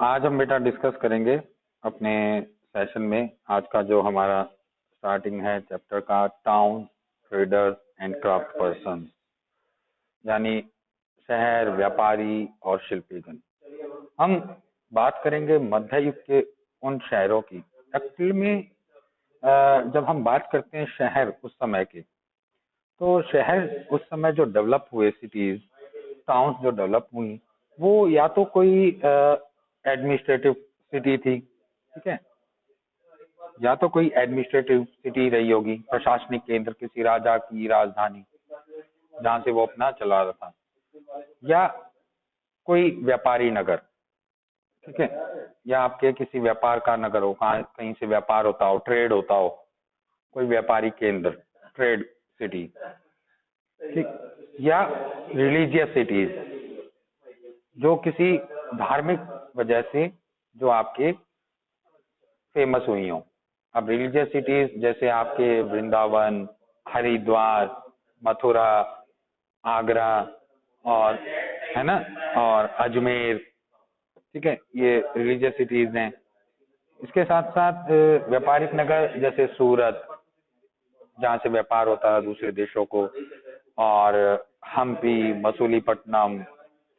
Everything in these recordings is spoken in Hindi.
आज हम बेटा डिस्कस करेंगे अपने सेशन में। आज का जो हमारा स्टार्टिंग है चैप्टर का, town traders and craft person, यानी शहर, व्यापारी और शिल्पीगण। हम बात करेंगे मध्य युग के उन शहरों की। एक्चुअल में जब हम बात करते हैं शहर उस समय के, तो शहर उस समय जो डेवलप हुए, सिटीज टाउन्स जो डेवलप हुई, वो या तो कोई एडमिनिस्ट्रेटिव सिटी थी, ठीक है, या तो कोई एडमिनिस्ट्रेटिव सिटी रही होगी, प्रशासनिक केंद्र, किसी राजा की राजधानी जहाँ से वो अपना चला रहा था, या कोई व्यापारी नगर, ठीक है, या आपके किसी व्यापार का नगर हो, कहीं से व्यापार होता हो, ट्रेड होता हो, कोई व्यापारी केंद्र, ट्रेड सिटी, ठीक, या रिलीजियस सिटीज जो किसी धार्मिक वजह से जो आपके फेमस हुई हो। अब रिलीजियस सिटीज जैसे आपके वृंदावन, हरिद्वार, मथुरा, आगरा और है ना, और अजमेर, ठीक है, ये रिलीजियस सिटीज हैं। इसके साथ साथ व्यापारिक नगर जैसे सूरत, जहाँ से व्यापार होता है दूसरे देशों को, और हम्पी, मसूलीपट्टनम,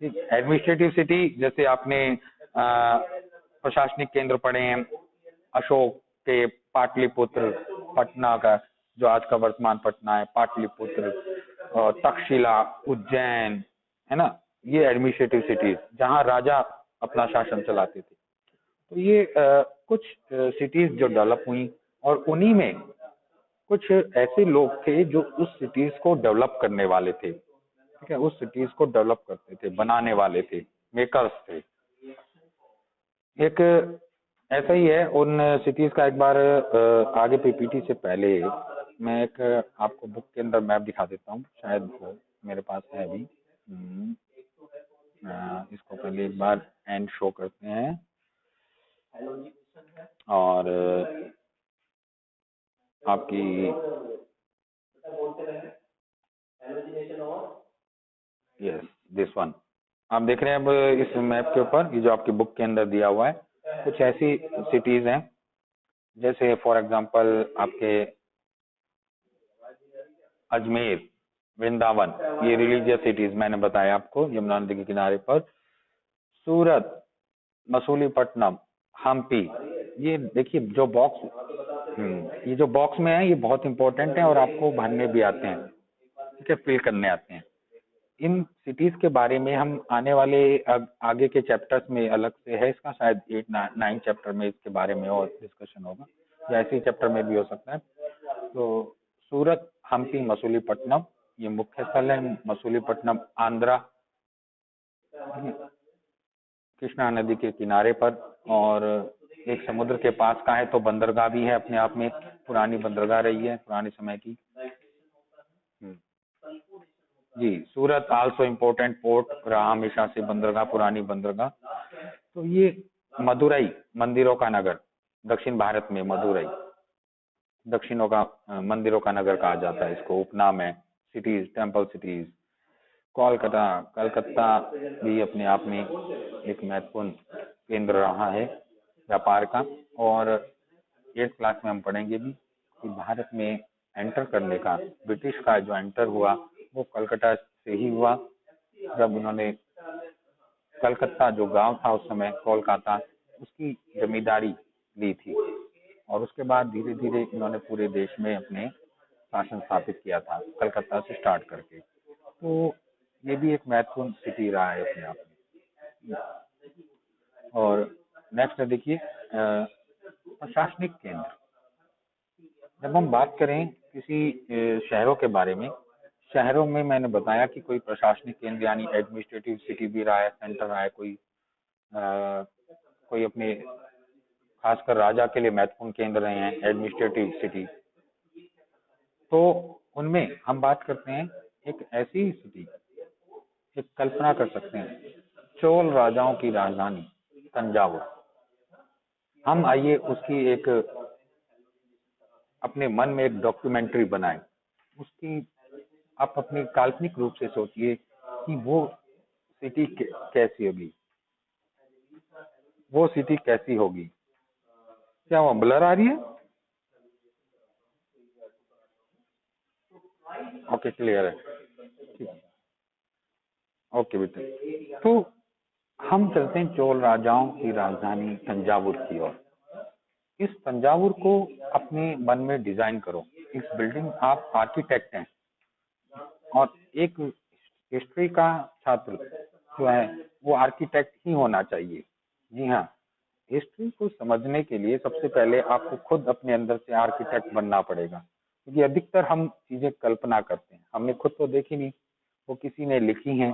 ठीक। एडमिनिस्ट्रेटिव सिटी जैसे आपने प्रशासनिक केंद्र पढ़े हैं अशोक के, पाटलिपुत्र, पटना का, जो आज का वर्तमान पटना है, पाटलिपुत्र, और तक्षशिला, उज्जैन, है ना, ये एडमिनिस्ट्रेटिव सिटीज जहाँ राजा अपना शासन चलाते थे। तो ये कुछ सिटीज जो डेवलप हुई, और उन्हीं में कुछ ऐसे लोग थे जो उस सिटीज को डेवलप करने वाले थे, ठीक है, उस सिटीज को डेवलप करते थे, बनाने वाले थे, मेकर्स थे। एक ऐसा ही है उन सिटीज का। एक बार आगे पीपीटी से पहले मैं एक आपको बुक के अंदर मैप दिखा देता हूँ, शायद वो मेरे पास है अभी। इसको पहले एक बार एंड शो करते हैं, और आपकी यस, दिस वन आप देख रहे हैं अब इस मैप के ऊपर। ये जो आपकी बुक के अंदर दिया हुआ है, कुछ ऐसी सिटीज हैं जैसे फॉर एग्जांपल आपके अजमेर, वृंदावन, ये रिलीजियस सिटीज मैंने बताया आपको, यमुना नदी के किनारे पर। सूरत, मसूलीपट्टनम, हम्पी, ये देखिए जो बॉक्स, ये जो बॉक्स में है ये बहुत इंपॉर्टेंट है और आपको भरने भी आते हैं, ठीक है, फिल करने आते हैं। इन सिटीज के बारे में हम आने वाले आगे के चैप्टर्स में अलग से है इसका, शायद 8-9 चैप्टर में इसके बारे में और डिस्कशन होगा, या ऐसे चैप्टर में भी हो सकता है। तो सूरत, हम्पी, मसूलीपट्टनम, ये मुख्य स्थल है। मसूलीपट्टनम आंध्रा, कृष्णा नदी के किनारे पर, और एक समुद्र के पास का है, तो बंदरगाह भी है अपने आप में, पुरानी बंदरगाह रही है पुराने समय की। जी, सूरत आल्सो इम्पोर्टेंट पोर्ट रहा हमेशा से, बंदरगाह, पुरानी बंदरगाह। तो ये मदुरई, मंदिरों का नगर, दक्षिण भारत में मदुरई दक्षिणों का मंदिरों का नगर कहा जाता है इसको, उपनाम है। Cities, temple cities, Kolkata, Calcutta भी अपने आप में एक महत्वपूर्ण केंद्र रहा है व्यापार का। और 8th क्लास में हम पढ़ेंगे भी कि भारत में एंटर करने का, ब्रिटिश का जो एंटर हुआ वो कलकत्ता से ही हुआ, जब उन्होंने कलकत्ता जो गांव था उस समय, कोलकाता, उसकी जमींदारी ली थी, और उसके बाद धीरे धीरे इन्होंने पूरे देश में अपने शासन स्थापित किया था, कलकत्ता से स्टार्ट करके। तो ये भी एक महत्वपूर्ण सिटी रहा है अपने आप में। और नेक्स्ट देखिए, प्रशासनिक केंद्र। जब हम बात करें किसी शहरों के बारे में, शहरों में मैंने बताया कि कोई प्रशासनिक केंद्र यानी एडमिनिस्ट्रेटिव सिटी भी रहा है, सेंटर रहा है, कोई अपने खासकर राजा के लिए महत्वपूर्ण केंद्र रहे हैं एडमिनिस्ट्रेटिव सिटी। तो उनमें हम बात करते हैं एक ऐसी सिटी, एक कल्पना कर सकते हैं, चोल राजाओं की राजधानी तंजावुर। हम आइए उसकी एक अपने मन में एक डॉक्यूमेंट्री बनाएं, उसकी आप अपनी काल्पनिक रूप से सोचिए कि वो सिटी कैसी होगी। वो सिटी कैसी होगी। क्या वो ब्लर आ रही है? ओके, क्लियर है, ठीक है, ओके बेटे। तो हम चलते हैं चोल राजाओं की राजधानी तंजावुर की ओर। इस तंजावुर को अपने मन में डिजाइन करो। इस बिल्डिंग, आप आर्किटेक्ट हैं और एक हिस्ट्री का छात्र जो है वो आर्किटेक्ट ही होना चाहिए। जी हाँ, हिस्ट्री को समझने के लिए सबसे पहले आपको खुद अपने अंदर से आर्किटेक्ट बनना पड़ेगा, क्योंकि अधिकतर हम चीजें कल्पना करते हैं, हमने खुद तो देखी नहीं, वो किसी ने लिखी हैं।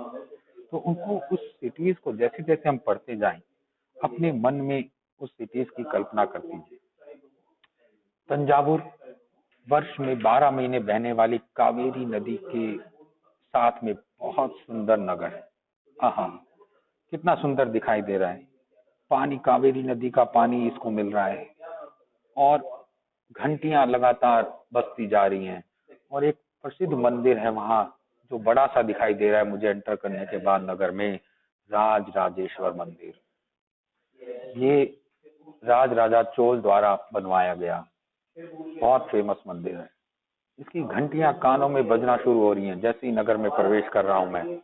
तो उनको उस सिटीज को जैसे जैसे हम पढ़ते जाएं, अपने मन में उस सिटीज की कल्पना कर दीजिए। तंजावुर वर्ष में 12 महीने बहने वाली कावेरी नदी के साथ में बहुत सुंदर नगर है। हाँ, कितना सुंदर दिखाई दे रहा है। पानी, कावेरी नदी का पानी इसको मिल रहा है और घंटियां लगातार बजती जा रही हैं। और एक प्रसिद्ध मंदिर है वहाँ जो बड़ा सा दिखाई दे रहा है मुझे एंटर करने के बाद नगर में, राज राजेश्वर मंदिर। ये राज राजा चोल द्वारा बनवाया गया बहुत फेमस मंदिर है। इसकी घंटियां कानों में बजना शुरू हो रही हैं जैसे ही नगर में प्रवेश कर रहा हूं मैं।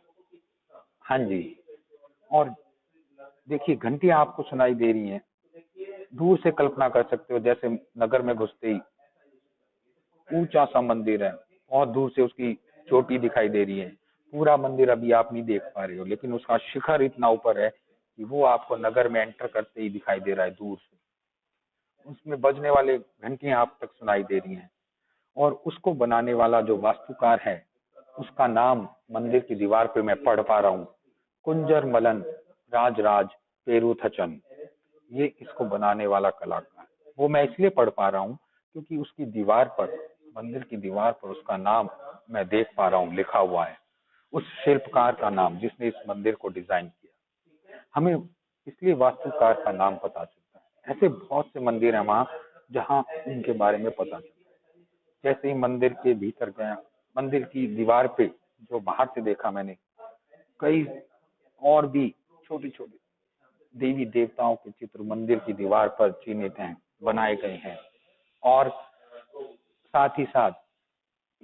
हाँ जी, और देखिए घंटियां आपको सुनाई दे रही हैं। दूर से कल्पना कर सकते हो जैसे नगर में घुसते ही ऊंचा सा मंदिर है, बहुत दूर से उसकी चोटी दिखाई दे रही है। पूरा मंदिर अभी आप नहीं देख पा रहे हो, लेकिन उसका शिखर इतना ऊपर है कि वो आपको नगर में एंटर करते ही दिखाई दे रहा है दूर से। उसमें बजने वाले घंटियां आप तक सुनाई दे रही हैं। और उसको बनाने वाला जो वास्तुकार है, उसका नाम मंदिर की दीवार पे मैं पढ़ पा रहा हूँ, कुंजर मलन राज पेरुथचन। ये इसको बनाने वाला कलाकार, वो मैं इसलिए पढ़ पा रहा हूँ क्योंकि उसकी दीवार पर, मंदिर की दीवार पर उसका नाम मैं देख पा रहा हूँ लिखा हुआ है, उस शिल्पकार का नाम जिसने इस मंदिर को डिजाइन किया। हमें इसलिए वास्तुकार का नाम पता चलता है। ऐसे बहुत से मंदिर हैं वहाँ जहाँ उनके बारे में पता चलता है। जैसे ही मंदिर के भीतर गया, मंदिर की दीवार पे जो बाहर से देखा मैंने, कई और भी छोटे छोटे देवी देवताओं के चित्र मंदिर की दीवार पर चिन्हित हैं, बनाए गए हैं। और साथ ही साथ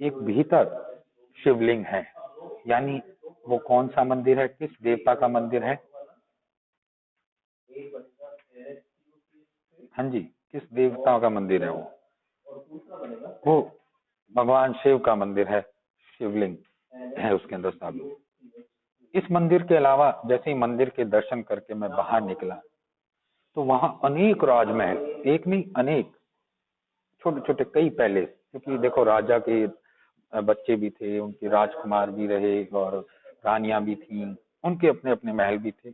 एक भीतर शिवलिंग है। यानी वो कौन सा मंदिर है, किस देवता का मंदिर है? हाँ जी, किस देवता का मंदिर है वो भगवान शिव का मंदिर है। शिवलिंग है उसके अंदर स्थापित। इस मंदिर के अलावा जैसे ही मंदिर के दर्शन करके मैं बाहर निकला तो वहां अनेक राजमहल, एक नहीं अनेक, छोटे छोटे कई पैलेस, क्योंकि देखो राजा के बच्चे भी थे, उनके राजकुमार भी रहे और रानियां भी थीं, उनके अपने अपने महल भी थे।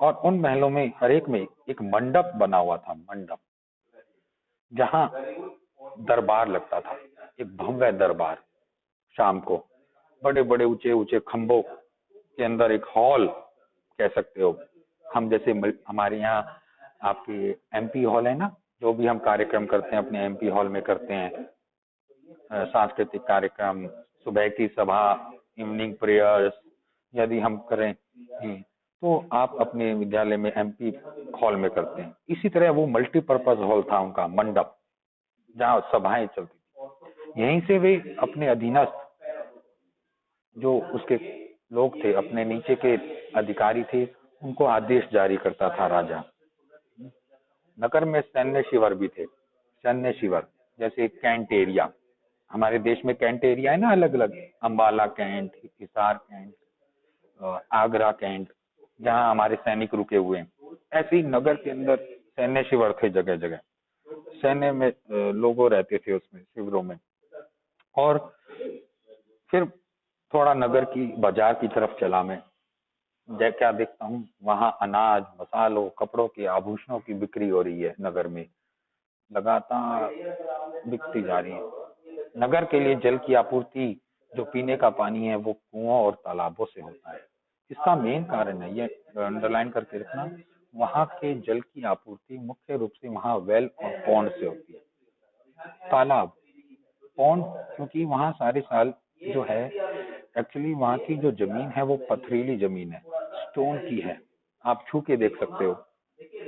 और उन महलों में हर एक में एक मंडप बना हुआ था, मंडप जहाँ दरबार लगता था, एक भव्य दरबार। शाम को बड़े बड़े ऊंचे ऊंचे खंभों के अंदर एक हॉल कह सकते हो। हम जैसे हमारे यहाँ आपके एमपी हॉल है ना, जो भी हम कार्यक्रम करते हैं अपने एमपी हॉल में करते हैं, सांस्कृतिक कार्यक्रम, सुबह की सभा, इवनिंग प्रेयर्स यदि हम करें तो आप अपने विद्यालय में एमपी हॉल में करते हैं। इसी तरह वो मल्टीपर्पज हॉल था उनका, मंडप, जहाँ सभाएं चलती थी। यहीं से वे अपने अधीनस्थ जो उसके लोग थे, अपने नीचे के अधिकारी थे, उनको आदेश जारी करता था राजा। नगर में सैन्य शिविर भी थे, सैन्य शिविर जैसे कैंट एरिया, हमारे देश में कैंट एरिया है ना अलग अलग, Ambala Cantt, Hisar Cantt, Agra Cantt, जहाँ हमारे सैनिक रुके हुए हैं। ऐसे ही नगर के अंदर सैन्य शिविर थे, जगह जगह सैन्य में लोगों रहते थे उसमें शिविरों में। और फिर थोड़ा नगर की बाजार की तरफ चला मैं, क्या देखता हूँ वहां अनाज, मसालों, कपड़ों के, आभूषणों की बिक्री हो रही है नगर में, लगातार बिकती जा रही है। नगर के लिए जल की आपूर्ति, जो पीने का पानी है वो कुओं और तालाबों से होता है। इसका मेन कारण है, ये अंडरलाइन करके रखना, वहां के जल की आपूर्ति मुख्य रूप से वहां वेल और पौंड से होती है। तालाब, पौंड, क्योंकि वहां सारे साल जो है, एक्चुअली वहां की जो जमीन है वो पथरीली जमीन है, स्टोन की है, आप छू के देख सकते हो।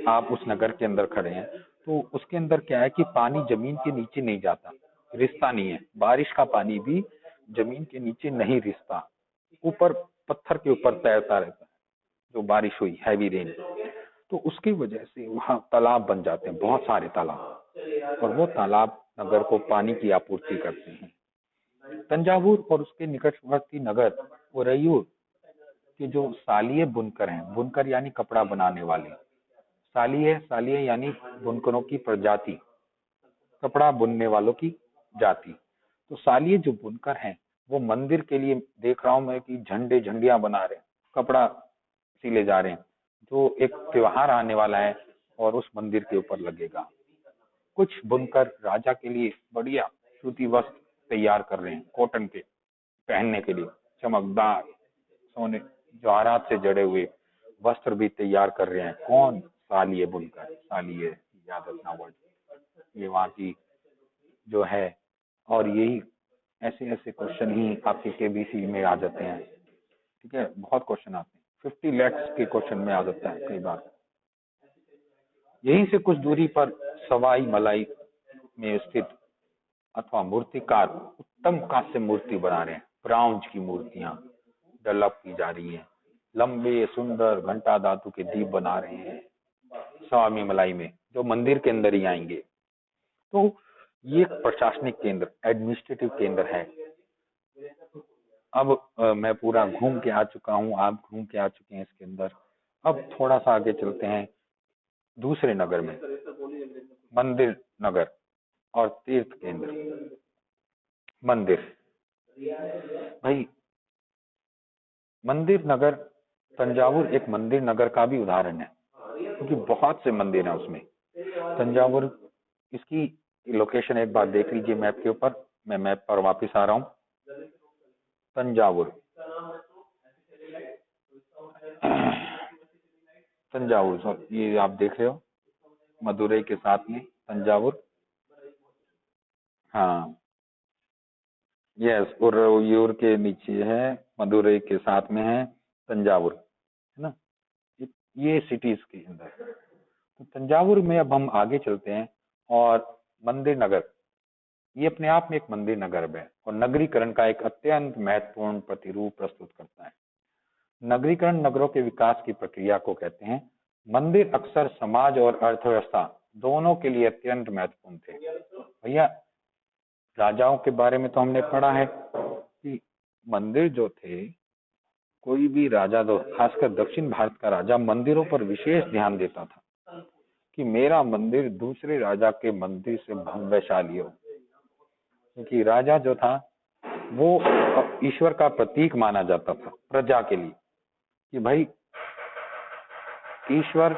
आप उस नगर के अंदर खड़े हैं, तो उसके अंदर क्या है कि पानी जमीन के नीचे नहीं जाता, रिसता नहीं है। बारिश का पानी भी जमीन के नीचे नहीं रिसता, ऊपर पत्थर के ऊपर तैरता रहता है। जो बारिश हुई, हैवी रेन, तो उसकी वजह से वहाँ तालाब बन जाते हैं, बहुत सारे तालाब, और वो तालाब नगर को पानी की आपूर्ति करते हैं। तंजावुर और उसके निकटवर्ती नगर उरैयूर के जो सालिये बुनकर हैं, बुनकर यानी कपड़ा बनाने वाले, सालिये सालिये यानी बुनकरों की प्रजाति, कपड़ा बुनने वालों की जाति। तो सालिये जो बुनकर हैं वो मंदिर के लिए देख रहा हूं मैं कि झंडे झंडियां बना रहे हैं, कपड़ा सिले जा रहे हैं, जो एक त्योहार आने वाला है और उस मंदिर के ऊपर लगेगा। कुछ बुनकर राजा के लिए बढ़िया सूती वस्त्र तैयार कर रहे हैं, कॉटन के पहनने के लिए, चमकदार सोने जवाहरात से जड़े हुए वस्त्र भी तैयार कर रहे हैं। कौन? सालिये बुनकर, सालिये, याद रखना वर्ड, ये वहाँ की जो है। और यही ऐसे ऐसे क्वेश्चन ही आपके केबीसी में आ जाते हैं, ठीक है, बहुत क्वेश्चन आते हैं, 50 lakhs के क्वेश्चन में आ जाता है कई बार। यहीं से कुछ दूरी पर सवाई मलाई में स्थित अथवा मूर्तिकार उत्तम कांस्य मूर्ति बना रहे हैं, ब्राउंज की मूर्तियां डेवलप की जा रही हैं, लंबे सुंदर घंटा धातु के दीप बना रहे हैं सवाई मलाई में, जो मंदिर के अंदर ही आएंगे। तो ये एक प्रशासनिक केंद्र, एडमिनिस्ट्रेटिव केंद्र है। अब मैं पूरा घूम के आ चुका हूँ, आप घूम के आ चुके हैं इसके अंदर। अब थोड़ा सा आगे चलते हैं दूसरे नगर में, मंदिर नगर और तीर्थ केंद्र। मंदिर, भाई मंदिर नगर तंजावुर एक मंदिर नगर का भी उदाहरण है, क्योंकि बहुत से मंदिर हैं उसमें। तंजावुर, इसकी लोकेशन एक बार देख लीजिए मैप के ऊपर, मैं मैप पर वापस आ रहा हूँ। तंजावुर, तंजावुर ये आप देख रहे हो, मदुरई के साथ में तंजावुर, हाँ यस, उरैयूर के नीचे है, मदुरई के साथ में है तंजावुर, है ना, ये सिटीज के अंदर। तो तंजावुर में अब हम आगे चलते हैं, और मंदिर नगर, ये अपने आप में एक मंदिर नगर है और नगरीकरण का एक अत्यंत महत्वपूर्ण प्रतिरूप प्रस्तुत करता है। नगरीकरण नगरों के विकास की प्रक्रिया को कहते हैं। मंदिर अक्सर समाज और अर्थव्यवस्था दोनों के लिए अत्यंत महत्वपूर्ण थे। भैया राजाओं के बारे में तो हमने पढ़ा है कि मंदिर जो थे, कोई भी राजा, तो खासकर दक्षिण भारत का राजा मंदिरों पर विशेष ध्यान देता था कि मेरा मंदिर दूसरे राजा के मंदिर से भव्यशाली हो, क्योंकि राजा जो था वो ईश्वर का प्रतीक माना जाता था प्रजा के लिए, कि भाई ईश्वर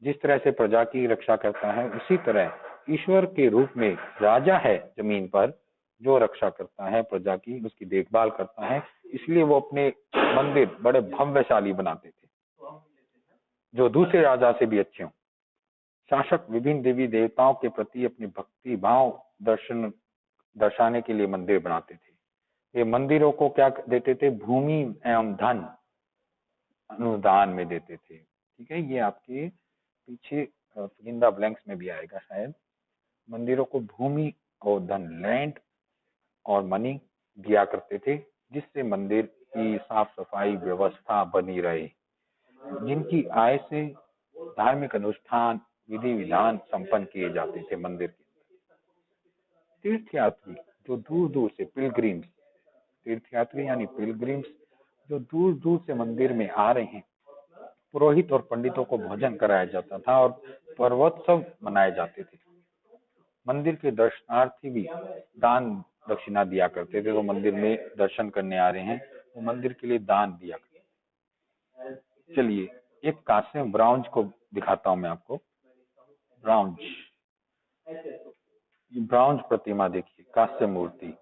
जिस तरह से प्रजा की रक्षा करता है, उसी तरह ईश्वर के रूप में राजा है जमीन पर, जो रक्षा करता है प्रजा की, उसकी देखभाल करता है। इसलिए वो अपने मंदिर बड़े भव्यशाली बनाते थे, जो दूसरे राजा से भी अच्छे हों। शासक विभिन्न देवी देवताओं के प्रति अपनी भक्ति भाव दर्शाने के लिए मंदिर बनाते थे। ये मंदिरों को क्या देते थे? भूमि एवं धन अनुदान में देते थे। ठीक है, ये आपके पीछे फिल इन द ब्लैंक्स में भी आएगा शायद। मंदिरों को भूमि और धन, लैंड और मनी दिया करते थे, जिससे मंदिर की साफ सफाई व्यवस्था बनी रहे, जिनकी आय से धार्मिक अनुष्ठान विधि विधान संपन्न किए जाते थे मंदिर के। तीर्थयात्री जो दूर दूर से, पिलग्रिम्स, तीर्थयात्री यानी पिलग्रिम्स जो दूर दूर से मंदिर में आ रहे हैं, पुरोहित और पंडितों को भोजन कराया जाता था और पर्वोत्सव मनाए जाते थे। मंदिर के दर्शनार्थी भी दान दक्षिणा दिया करते थे। तो मंदिर में दर्शन करने आ रहे हैं, वो मंदिर के लिए दान दिया करते। चलिए एक कांस्य ब्राउंज को दिखाता हूं मैं आपको। ब्राउंज, ब्राउंज प्रतिमा देखिए, कांस्य मूर्ति,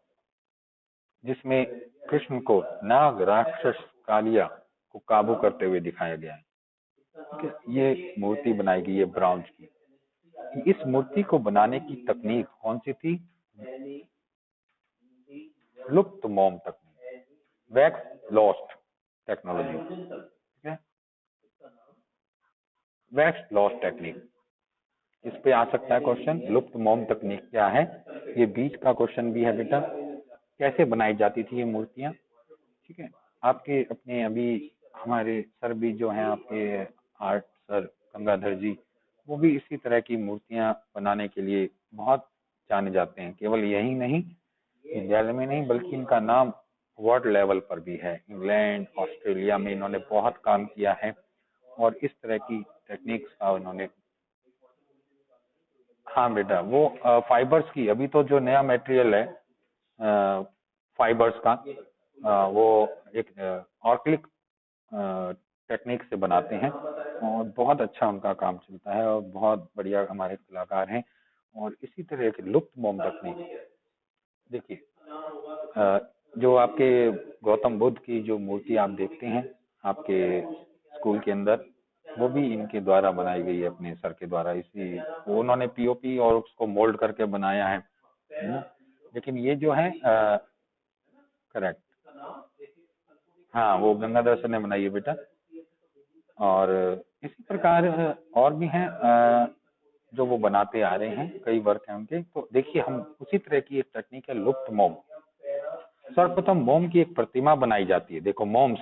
जिसमें कृष्ण को नाग राक्षस कालिया को काबू करते हुए दिखाया गया है। ठीक है, ये मूर्ति बनाई गई है ब्राउंज की। इस मूर्ति को बनाने की तकनीक कौन सी थी? लुप्त मोम तकनीक, वैक्स लॉस्ट टेक्नोलॉजी। ठीक है, वैक्स लॉस टेक्निक, इस पे आ सकता है क्वेश्चन। लुप्त मोम तकनीक क्या है, ये बीच का क्वेश्चन भी है बेटा। कैसे बनाई जाती थी ये मूर्तियां, ठीक है। आपके अपने अभी हमारे सर भी जो हैं आपके आर्ट सर गंगाधर जी, वो भी इसी तरह की मूर्तियां बनाने के लिए बहुत जाने जाते हैं। केवल यही नहीं, विद्यालय में नहीं, बल्कि इनका नाम वर्ल्ड लेवल पर भी है। इंग्लैंड, ऑस्ट्रेलिया में इन्होंने बहुत काम किया है और इस तरह की टेक्निक्स का इन्होंने। हाँ बेटा, वो फाइबर्स की, अभी तो जो नया मटेरियल है फाइबर्स का, वो एक ऑर्गेनिक टेक्निक से बनाते हैं और बहुत अच्छा उनका काम चलता है और बहुत बढ़िया हमारे कलाकार हैं। और इसी तरह की लुप्त मोम तकनीक, देखिए जो आपके गौतम बुद्ध की जो मूर्ति आप देखते हैं आपके स्कूल के अंदर, वो भी इनके द्वारा बनाई गई है, अपने सर के द्वारा। इसी वो उन्होंने पीओपी और उसको मोल्ड करके बनाया है ना? लेकिन ये जो है करेक्ट, हाँ वो गंगाधर सर ने बनाई है बेटा। और इसी प्रकार और भी हैं जो वो बनाते आ रहे हैं, कई वर्क हैं उनके। तो देखिए हम उसी तरह की एक टेक्निक है लुप्त मोम। सर्वप्रथम मोम की एक प्रतिमा बनाई जाती है, देखो मोम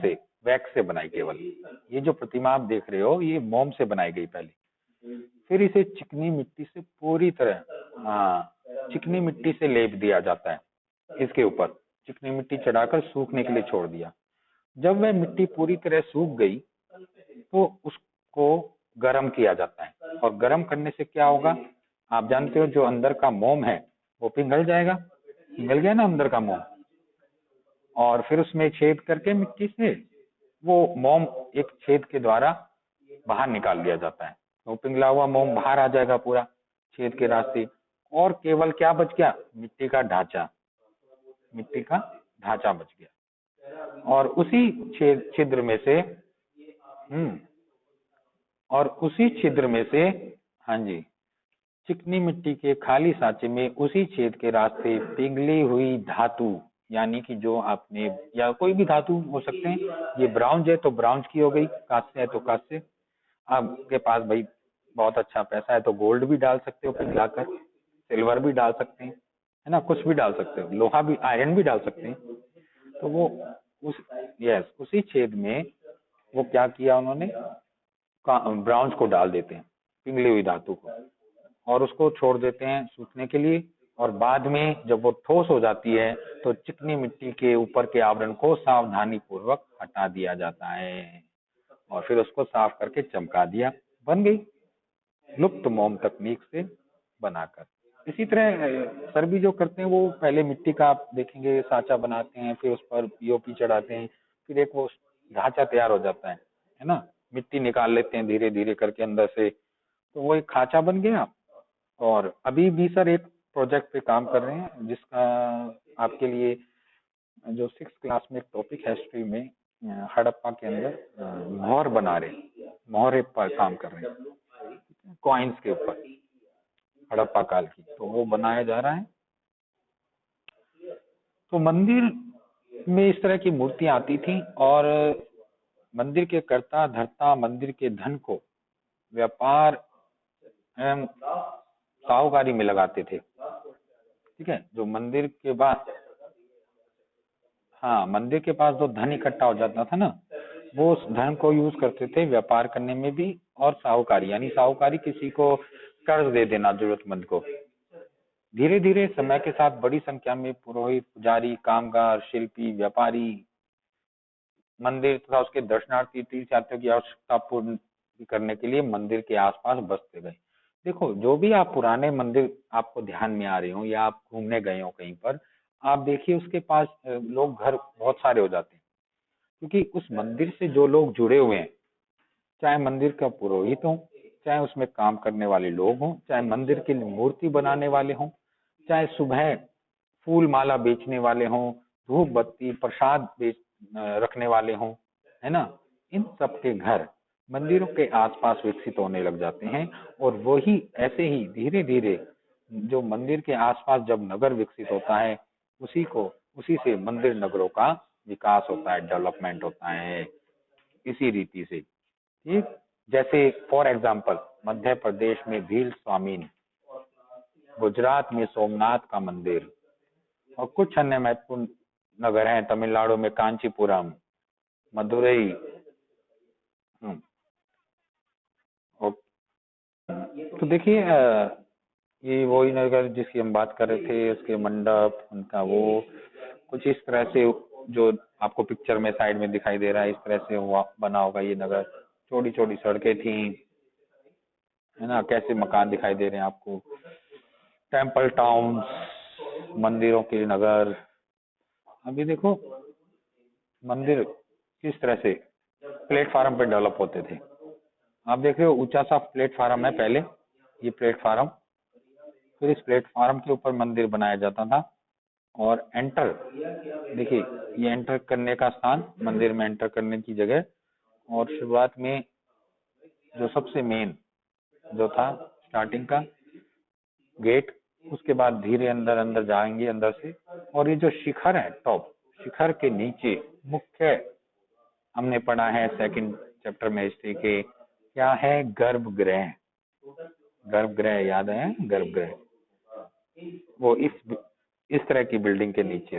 से वैक्स से बनाई केवल। ये जो प्रतिमा आप देख रहे हो ये मोम से बनाई गई पहले, फिर इसे चिकनी मिट्टी से पूरी तरह, हाँ चिकनी मिट्टी से लेप दिया जाता है। इसके ऊपर चिकनी मिट्टी चढ़ाकर सूखने के लिए छोड़ दिया। जब वह मिट्टी पूरी तरह सूख गई तो उसको गर्म किया जाता है, और गर्म करने से क्या होगा, आप जानते हो जो अंदर का मोम है वो पिघल जाएगा। पिघल गया ना अंदर का मोम, और फिर उसमें छेद करके मिट्टी से वो मोम एक छेद के द्वारा बाहर निकाल दिया जाता है। तो पिघला हुआ मोम बाहर आ जाएगा पूरा छेद के रास्ते, और केवल क्या बच गया, मिट्टी का ढांचा, मिट्टी का ढांचा बच गया। और उसी छिद्र में से और उसी छिद्र में से, हाँ जी, चिकनी मिट्टी के खाली सांचे में उसी छेद के रास्ते पिघली हुई धातु, यानी कि जो आपने, या कोई भी धातु हो सकते हैं, ये ब्राउन्ज है तो ब्राउन्ज की हो गई, कांस्य है तो कांस्य। आपके पास भाई बहुत अच्छा पैसा है तो गोल्ड भी डाल सकते हो पिघलाकर, सिल्वर भी डाल सकते हैं, है ना, कुछ भी डाल सकते हो, लोहा भी, आयरन भी डाल सकते हैं। तो वो उसी छेद में वो क्या किया उन्होंने, ब्राउन्स को डाल देते हैं, पिघली हुई धातु को, और उसको छोड़ देते हैं सूखने के लिए। और बाद में जब वो ठोस हो जाती है तो चिकनी मिट्टी के ऊपर के आवरण को सावधानी पूर्वक हटा दिया जाता है, और फिर उसको साफ करके चमका दिया, बन गई लुप्त मोम तकनीक से बनाकर। इसी तरह सर भी जो करते हैं, वो पहले मिट्टी का आप देखेंगे सांचा बनाते हैं, फिर उस पर पीओपी चढ़ाते हैं, फिर एक वो ढांचा तैयार हो जाता है ना, मिट्टी निकाल लेते हैं धीरे धीरे करके अंदर से, तो वो एक खांचा बन गया। और अभी भी सर एक प्रोजेक्ट पे काम कर रहे हैं, जिसका आपके लिए जो 6th क्लास में एक टॉपिक है हिस्ट्री में, हड़प्पा के अंदर मोहर बना रहे हैं, मोहरे पर काम कर रहे हैं, कॉइन्स के ऊपर हड़प्पा काल की, तो वो बनाया जा रहा है। तो मंदिर में इस तरह की मूर्तियां आती थी, और मंदिर के कर्ता धर्ता मंदिर के धन को व्यापार एवं साहूकारी में लगाते थे, ठीक है। जो मंदिर के पास, हाँ मंदिर के पास जो धन इकट्ठा हो जाता था ना, वो उस धन को यूज करते थे व्यापार करने में भी, और साहूकारी, यानी साहूकारी किसी को कर्ज दे देना जरूरतमंद को। धीरे धीरे समय के साथ बड़ी संख्या में पुरोहित, पुजारी, कामगार, शिल्पी, व्यापारी मंदिर तथा उसके दर्शनार्थी, तीर्थयात्रियों की आवश्यकता पूर्ण करने के लिए मंदिर के आसपास बसते गए। देखो जो भी आप पुराने मंदिर आपको ध्यान में आ रहे हो, या आप घूमने गए हो कहीं पर, आप देखिए उसके पास लोग घर बहुत सारे हो जाते हैं, क्योंकि उस मंदिर से जो लोग जुड़े हुए हैं, चाहे मंदिर का पुरोहित हो, चाहे उसमें काम करने वाले लोग हों, चाहे मंदिर की मूर्ति बनाने वाले हों, चाहे सुबह फूल माला बेचने वाले हों, धूप बत्ती प्रसाद रखने वाले हों, है ना, इन सबके घर मंदिरों के आसपास विकसित होने लग जाते हैं। और वही ऐसे ही धीरे धीरे जो मंदिर के आसपास जब नगर विकसित होता है, उसी से मंदिर नगरों का विकास होता है, डेवलपमेंट होता है, इसी रीति से। ठीक, जैसे फॉर एग्जाम्पल मध्य प्रदेश में भील स्वामीन, गुजरात में सोमनाथ का मंदिर, और कुछ अन्य महत्वपूर्ण नगर हैं तमिलनाडु में कांचीपुरम, मदुरई। तो देखिए ये वही नगर जिसकी हम बात कर रहे थे, उसके मंडप, उनका वो कुछ इस तरह से जो आपको पिक्चर में साइड में दिखाई दे रहा है, इस तरह से हुआ बना होगा ये नगर। छोटी छोटी सड़कें थी, है ना, कैसे मकान दिखाई दे रहे हैं आपको, टेम्पल टाउन, मंदिरों के नगर। अभी देखो मंदिर किस तरह से प्लेटफार्म पे डेवलप होते थे। आप देख रहे हो ऊंचा सा प्लेटफार्म है पहले, ये प्लेटफार्म, फिर इस प्लेटफार्म के ऊपर मंदिर बनाया जाता था। और एंटर, देखिए ये एंटर करने का स्थान, मंदिर में एंटर करने की जगह। और शुरुआत में जो सबसे मेन जो था स्टार्टिंग का गेट, उसके बाद धीरे अंदर अंदर जाएंगे अंदर से। और ये जो शिखर है, टॉप शिखर के नीचे मुख्य, हमने पढ़ा है सेकंड चैप्टर में हिस्ट्री के, क्या है, गर्भगृह। गर्भगृह याद है, गर्भगृह वो इस तरह की बिल्डिंग के नीचे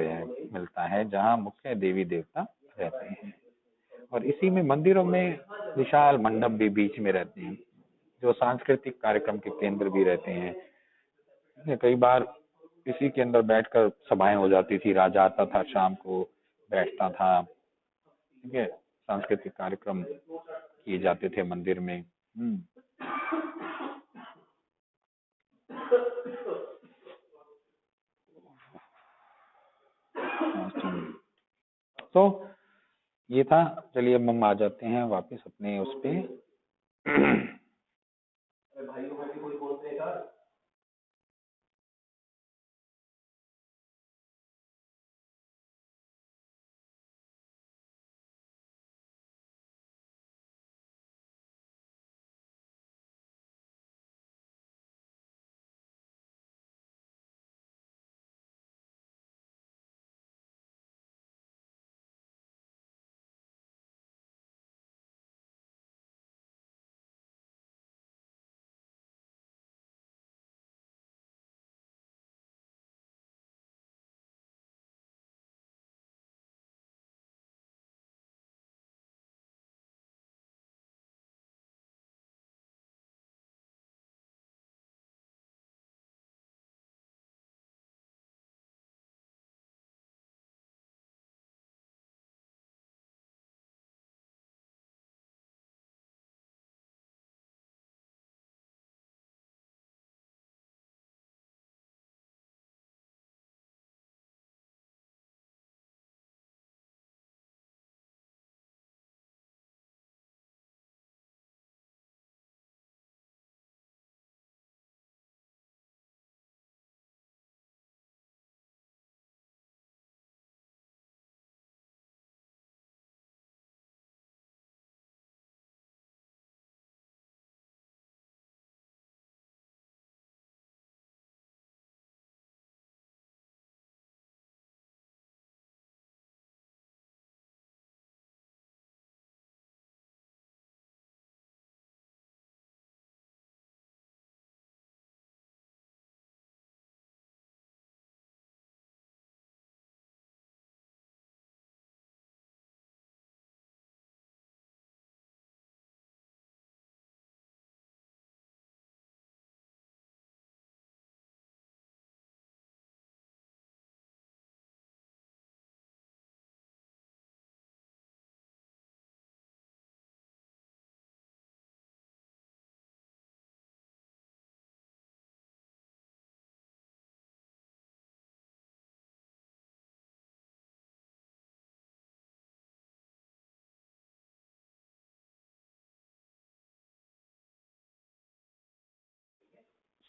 मिलता है जहाँ मुख्य देवी देवता रहते हैं। और इसी में मंदिरों में विशाल मंडप भी बीच में रहते हैं, जो सांस्कृतिक कार्यक्रम के केंद्र भी रहते हैं। कई बार इसी के अंदर बैठकर सभाएं हो जाती थी, राजा आता था शाम को, बैठता था, ठीक है, सांस्कृतिक कार्यक्रम किए जाते थे मंदिर में। तो ये था। चलिए अब हम आ जाते हैं वापस अपने उस पे।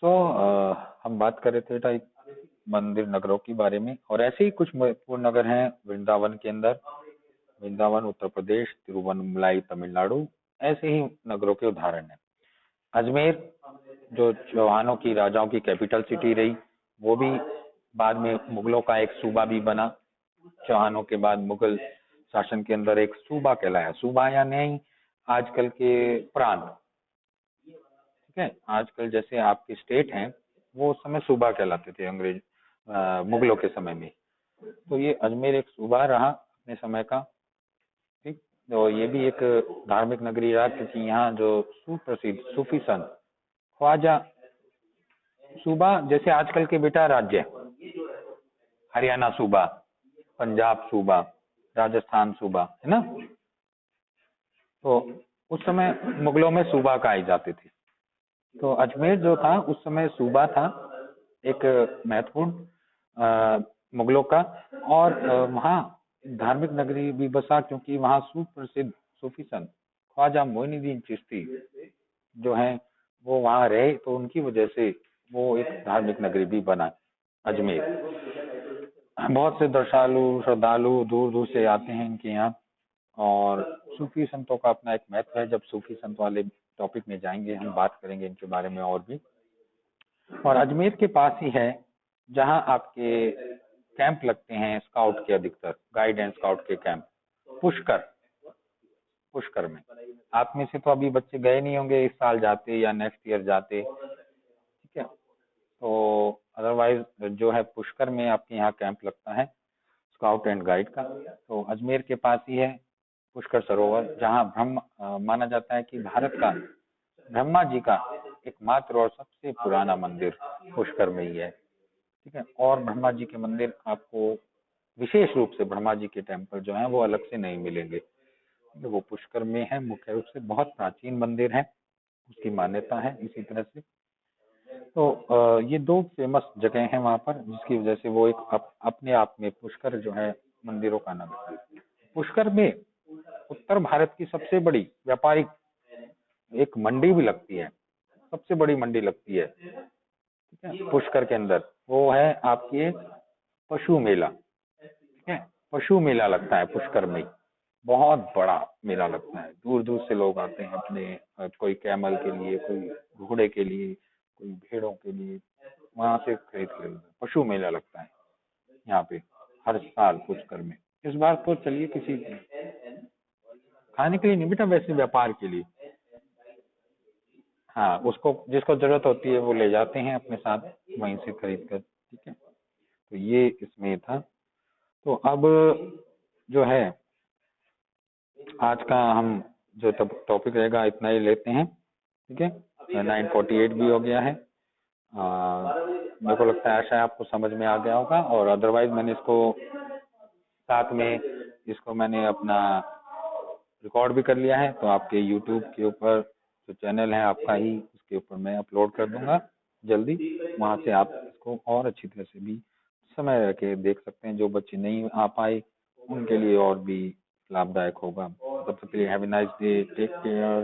तो हम बात कर रहे थे टाइप मंदिर नगरों के बारे में, और ऐसे ही कुछ महत्वपूर्ण नगर हैं वृंदावन के अंदर। वृंदावन उत्तर प्रदेश, तिरुवन्नमलाई तमिलनाडु, ऐसे ही नगरों के उदाहरण हैं। अजमेर जो चौहानों की, राजाओं की कैपिटल सिटी रही, वो भी बाद में मुगलों का एक सूबा भी बना। चौहानों के बाद मुगल शासन के अंदर एक सूबा कहलाया, सूबा या नहीं, आजकल के प्रांत, ठीक है, आजकल जैसे आपके स्टेट हैं वो उस समय सूबा कहलाते थे मुगलों के समय में। तो ये अजमेर एक सूबा रहा अपने समय का, ठीक। तो ये भी एक धार्मिक नगरी रहा, क्योंकि यहाँ जो सुप्रसिद्ध सूफी संत ख्वाजा, सूबा जैसे आजकल के बेटा राज्य, हरियाणा सूबा, पंजाब सूबा, राजस्थान सूबा, है ना। तो उस समय मुगलों में सूबा कहे जाते थे। तो अजमेर जो था उस समय सूबा था, एक महत्वपूर्ण मुगलों का। और वहाँ धार्मिक नगरी भी बसा, क्योंकि वहाँ सुप्रसिद्ध सूफी संत ख्वाजा मोइनुद्दीन चिश्ती जो हैं वो वहाँ रहे, तो उनकी वजह से वो एक धार्मिक नगरी भी बना अजमेर। बहुत से दर्शालु श्रद्धालु दूर दूर से आते हैं इनके यहाँ, और सूफी संतों का अपना एक महत्व है। जब सूफी संत वाले टॉपिक में जाएंगे हम बात करेंगे इनके बारे में और भी। और अजमेर के पास ही है जहां आपके कैंप लगते हैं स्काउट के, अधिकतर गाइड एंड स्काउट के कैंप, पुष्कर। पुष्कर में आप में से तो अभी बच्चे गए नहीं होंगे, इस साल जाते या नेक्स्ट ईयर जाते, ठीक है। तो अदरवाइज जो है पुष्कर में आपके यहाँ कैंप लगता है स्काउट एंड गाइड का। तो अजमेर के पास ही है पुष्कर सरोवर, जहाँ माना जाता है कि भारत का ब्रह्मा जी का एकमात्र और सबसे पुराना मंदिर पुष्कर में ही है, ठीक है। और ब्रह्मा जी के मंदिर आपको विशेष रूप से, ब्रह्मा जी के टेम्पल जो है वो अलग से नहीं मिलेंगे, वो पुष्कर में है मुख्य रूप से। बहुत प्राचीन मंदिर है, उसकी मान्यता है इसी तरह से। तो ये दो फेमस जगह हैं वहां पर, जिसकी वजह से वो एक अपने आप में पुष्कर जो है मंदिरों का नगर है। पुष्कर में उत्तर भारत की सबसे बड़ी व्यापारिक एक मंडी भी लगती है, सबसे बड़ी मंडी लगती है, ठीक है, पुष्कर के अंदर। वो है आपके पशु मेला, ठीक है। पशु मेला लगता है पुष्कर में, बहुत बड़ा मेला लगता है। दूर दूर से लोग आते हैं अपने, कोई कैमल के लिए, कोई घोड़े के लिए, कोई भेड़ों के लिए, वहां से खरीद के लेते हैं। पशु मेला लगता है यहाँ पे हर साल पुष्कर में। इस बार तो चलिए किसी खाने के लिए नहीं बेटा, वैसे व्यापार के लिए, हाँ, उसको जिसको जरूरत होती है वो ले जाते हैं अपने साथ वहीं से खरीद कर, ठीक है। तो ये इसमें था। तो अब जो है आज का हम जो टॉपिक रहेगा इतना ही लेते हैं, ठीक है। 9:48 भी हो गया है। मेरे को लगता है आशा आपको समझ में आ गया होगा। और अदरवाइज मैंने इसको साथ में इसको मैंने अपना रिकॉर्ड भी कर लिया है, तो आपके यूट्यूब के ऊपर जो चैनल है आपका ही, उसके ऊपर मैं अपलोड कर दूंगा जल्दी। वहां से आप इसको और अच्छी तरह से भी समय रह के देख सकते हैं। जो बच्चे नहीं आ पाए उनके लिए और भी लाभदायक होगा। तब तक के लिए have a nice day, take care.